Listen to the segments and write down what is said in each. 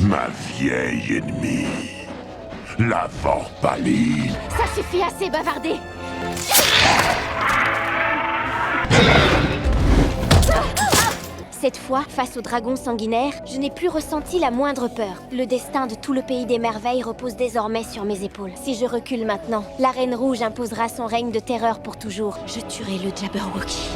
Ma vieille ennemie, la Vorpaline. Ça suffit, assez bavardé. Cette fois, face au dragon sanguinaire, je n'ai plus ressenti la moindre peur. Le destin de tout le pays des merveilles repose désormais sur mes épaules. Si je recule maintenant, la Reine Rouge imposera son règne de terreur pour toujours. Je tuerai le Jabberwocky.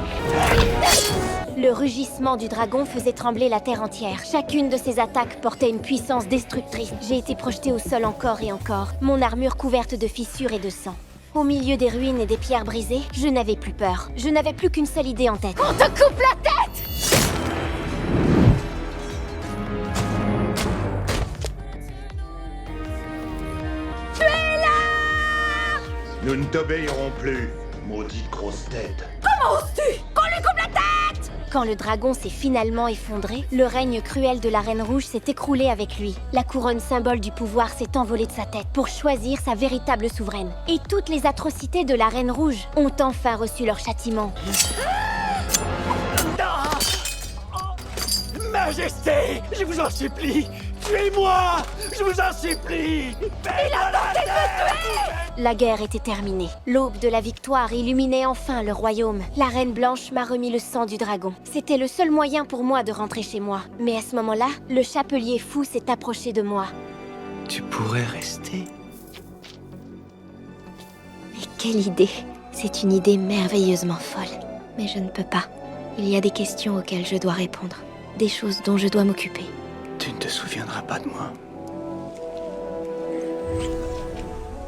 Le rugissement du dragon faisait trembler la terre entière. Chacune de ses attaques portait une puissance destructrice. J'ai été projetée au sol encore et encore, mon armure couverte de fissures et de sang. Au milieu des ruines et des pierres brisées, je n'avais plus peur. Je n'avais plus qu'une seule idée en tête. On te coupe la tête! Nous ne t'obéirons plus, maudite grosse tête. Comment oses-tu qu'on lui coupe la tête? Quand le dragon s'est finalement effondré, le règne cruel de la Reine Rouge s'est écroulé avec lui. La couronne symbole du pouvoir s'est envolée de sa tête pour choisir sa véritable souveraine. Et toutes les atrocités de la Reine Rouge ont enfin reçu leur châtiment. Majesté, je vous en supplie, tuez-moi! Je vous en supplie! Il a tenté de me tuer! La guerre était terminée. L'aube de la victoire illuminait enfin le royaume. La Reine Blanche m'a remis le sang du dragon. C'était le seul moyen pour moi de rentrer chez moi. Mais à ce moment-là, le chapelier fou s'est approché de moi. Tu pourrais rester. Mais quelle idée! C'est une idée merveilleusement folle. Mais je ne peux pas. Il y a des questions auxquelles je dois répondre. Des choses dont je dois m'occuper. Tu ne te souviendras pas de moi.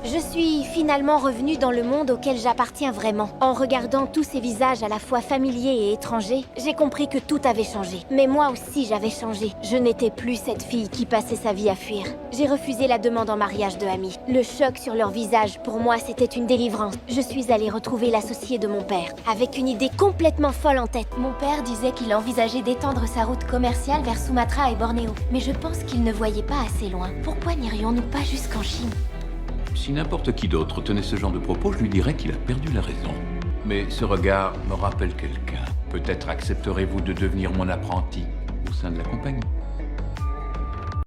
Je suis finalement revenue dans le monde auquel j'appartiens vraiment. En regardant tous ces visages à la fois familiers et étrangers, j'ai compris que tout avait changé. Mais moi aussi j'avais changé. Je n'étais plus cette fille qui passait sa vie à fuir. J'ai refusé la demande en mariage de Amy. Le choc sur leur visage, pour moi, c'était une délivrance. Je suis allée retrouver l'associé de mon père, avec une idée complètement folle en tête. Mon père disait qu'il envisageait d'étendre sa route commerciale vers Sumatra et Bornéo. Mais je pense qu'il ne voyait pas assez loin. Pourquoi n'irions-nous pas jusqu'en Chine ? Si n'importe qui d'autre tenait ce genre de propos, je lui dirais qu'il a perdu la raison. Mais ce regard me rappelle quelqu'un. Peut-être accepterez-vous de devenir mon apprenti au sein de la compagnie.